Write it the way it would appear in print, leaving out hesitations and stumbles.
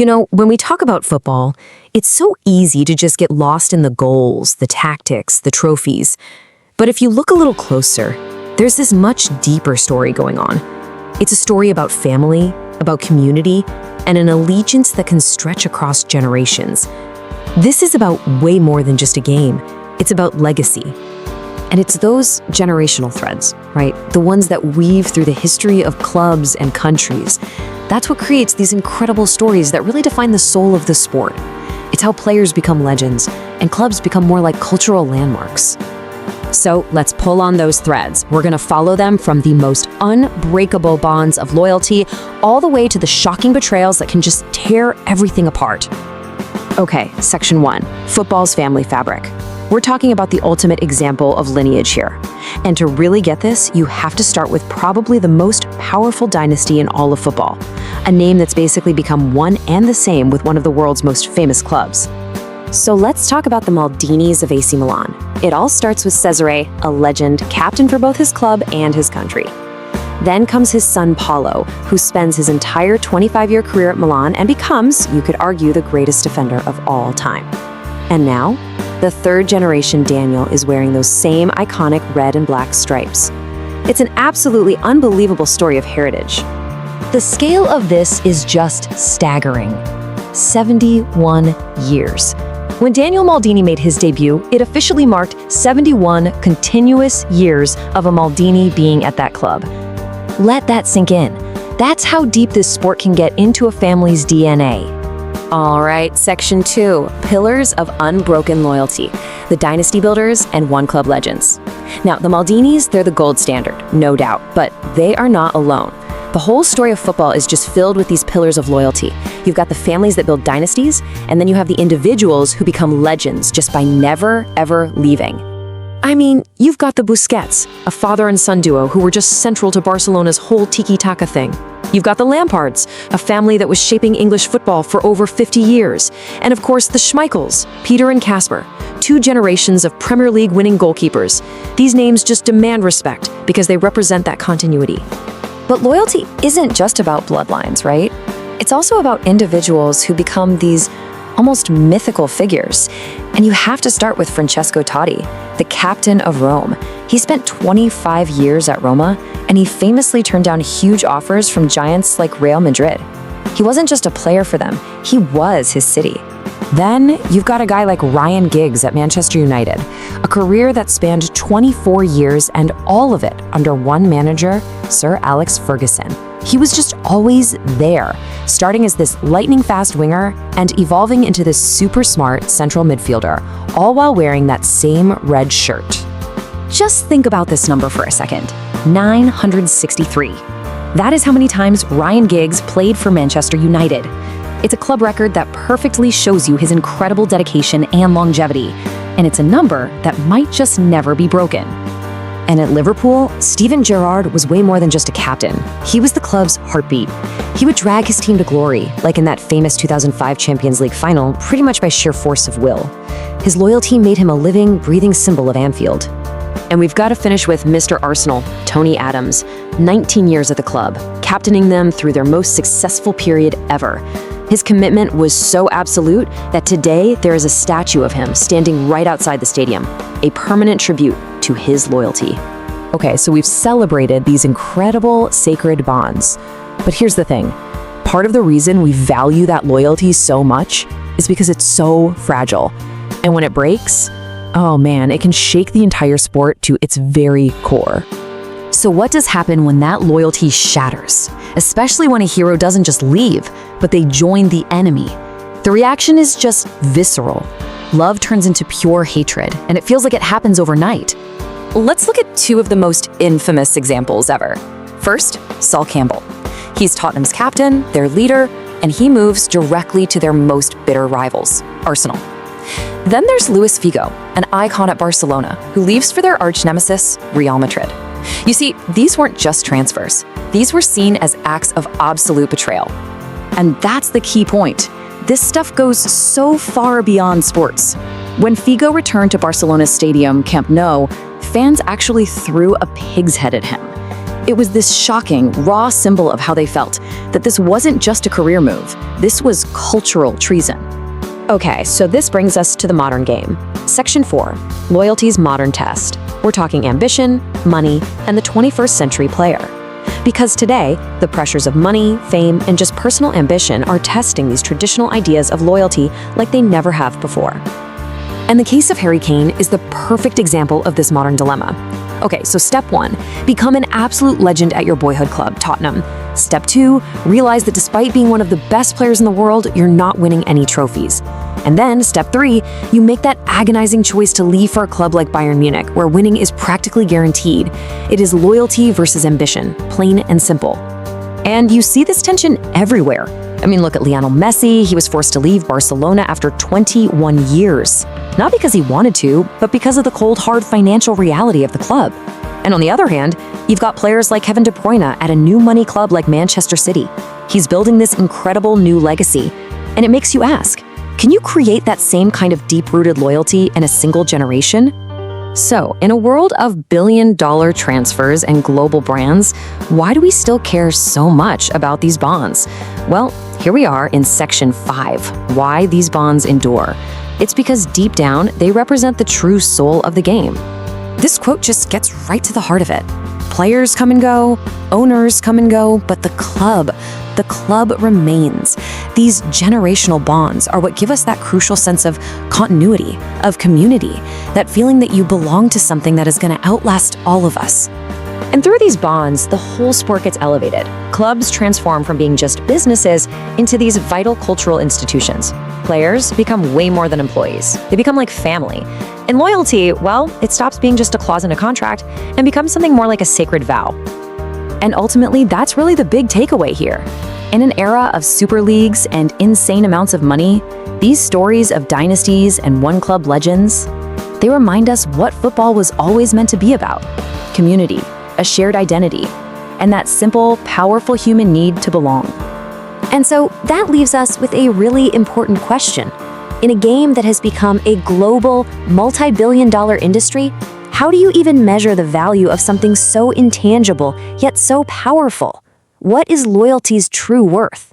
You know, when we talk about football, it's so easy to just get lost in the goals, the tactics, the trophies. But if you look a little closer, there's this much deeper story going on. It's a story about family, about community, and an allegiance that can stretch across generations. This is about way more than just a game. It's about legacy. And it's those generational threads, right? The ones that weave through the history of clubs and countries. That's what creates these incredible stories that really define the soul of the sport. It's how players become legends and clubs become more like cultural landmarks. So let's pull on those threads. We're going to follow them from the most unbreakable bonds of loyalty all the way to the shocking betrayals that can just tear everything apart. Okay, Section 1, football's family fabric. We're talking about the ultimate example of lineage here. And to really get this, you have to start with probably the most powerful dynasty in all of football, a name that's basically become one and the same with one of the world's most famous clubs. So let's talk about the Maldinis of AC Milan. It all starts with Cesare, a legend, captain for both his club and his country. Then comes his son Paolo, who spends his entire 25-year career at Milan and becomes, you could argue, the greatest defender of all time. And now, the third generation Daniel is wearing those same iconic red and black stripes. It's an absolutely unbelievable story of heritage. The scale of this is just staggering. 71 years. When Daniel Maldini made his debut, it officially marked 71 continuous years of a Maldini being at that club. Let that sink in. That's how deep this sport can get into a family's DNA. All right, Section 2, Pillars of Unbroken Loyalty, the dynasty builders and one-club legends. Now, the Maldinis, they're the gold standard, no doubt, but they are not alone. The whole story of football is just filled with these pillars of loyalty. You've got the families that build dynasties, and then you have the individuals who become legends just by never, ever leaving. I mean, you've got the Busquets, a father and son duo who were just central to Barcelona's whole tiki-taka thing. You've got the Lampards, a family that was shaping English football for over 50 years. And of course, the Schmeichels, Peter and Casper, two generations of Premier League winning goalkeepers. These names just demand respect because they represent that continuity. But loyalty isn't just about bloodlines, right? It's also about individuals who become these almost mythical figures. And you have to start with Francesco Totti, the captain of Rome. He spent 25 years at Roma, and he famously turned down huge offers from giants like Real Madrid. He wasn't just a player for them, he was his city. Then you've got a guy like Ryan Giggs at Manchester United, a career that spanned 24 years and all of it under one manager, Sir Alex Ferguson. He was just always there, starting as this lightning-fast winger and evolving into this super smart central midfielder, all while wearing that same red shirt. Just think about this number for a second, 963. That is how many times Ryan Giggs played for Manchester United. It's a club record that perfectly shows you his incredible dedication and longevity, and it's a number that might just never be broken. And at Liverpool, Steven Gerrard was way more than just a captain. He was the club's heartbeat. He would drag his team to glory, like in that famous 2005 Champions League final, pretty much by sheer force of will. His loyalty made him a living, breathing symbol of Anfield. And we've got to finish with Mr. Arsenal, Tony Adams, 19 years at the club, captaining them through their most successful period ever. His commitment was so absolute that today there is a statue of him standing right outside the stadium, a permanent tribute to his loyalty. Okay, so we've celebrated these incredible sacred bonds. But here's the thing. Part of the reason we value that loyalty so much is because it's so fragile. And when it breaks, oh man, it can shake the entire sport to its very core. So what does happen when that loyalty shatters? Especially when a hero doesn't just leave, but they join the enemy. The reaction is just visceral. Love turns into pure hatred, and it feels like it happens overnight. Let's look at two of the most infamous examples ever. First, Sol Campbell. He's Tottenham's captain, their leader, and he moves directly to their most bitter rivals, Arsenal. Then there's Luis Figo, an icon at Barcelona, who leaves for their arch-nemesis, Real Madrid. You see, these weren't just transfers. These were seen as acts of absolute betrayal. And that's the key point. This stuff goes so far beyond sports. When Figo returned to Barcelona's stadium, Camp Nou, fans actually threw a pig's head at him. It was this shocking, raw symbol of how they felt, that this wasn't just a career move. This was cultural treason. Okay, so this brings us to the modern game. Section 4, Loyalty's Modern Test. We're talking ambition, money, and the 21st century player. Because today, the pressures of money, fame, and just personal ambition are testing these traditional ideas of loyalty like they never have before. And the case of Harry Kane is the perfect example of this modern dilemma. Okay, so step 1, become an absolute legend at your boyhood club, Tottenham. Step 2, realize that despite being one of the best players in the world, you're not winning any trophies. And then, step 3, you make that agonizing choice to leave for a club like Bayern Munich, where winning is practically guaranteed. It is loyalty versus ambition, plain and simple. And you see this tension everywhere. I mean, look at Lionel Messi. He was forced to leave Barcelona after 21 years. Not because he wanted to, but because of the cold, hard financial reality of the club. And on the other hand, you've got players like Kevin De Bruyne at a new money club like Manchester City. He's building this incredible new legacy. And it makes you ask, can you create that same kind of deep-rooted loyalty in a single generation? So, in a world of billion-dollar transfers and global brands, why do we still care so much about these bonds? Well, here we are in Section 5, Why These Bonds Endure. It's because deep down, they represent the true soul of the game. This quote just gets right to the heart of it. Players come and go, owners come and go, but the club remains. These generational bonds are what give us that crucial sense of continuity, of community, that feeling that you belong to something that is going to outlast all of us. And through these bonds, the whole sport gets elevated. Clubs transform from being just businesses into these vital cultural institutions. Players become way more than employees. They become like family. And loyalty, well, it stops being just a clause in a contract and becomes something more like a sacred vow. And ultimately, that's really the big takeaway here. In an era of super leagues and insane amounts of money, these stories of dynasties and one-club legends, they remind us what football was always meant to be about: community, a shared identity, and that simple, powerful human need to belong. And so that leaves us with a really important question. In a game that has become a global, multi-billion-dollar industry, how do you even measure the value of something so intangible, yet so powerful? What is loyalty's true worth?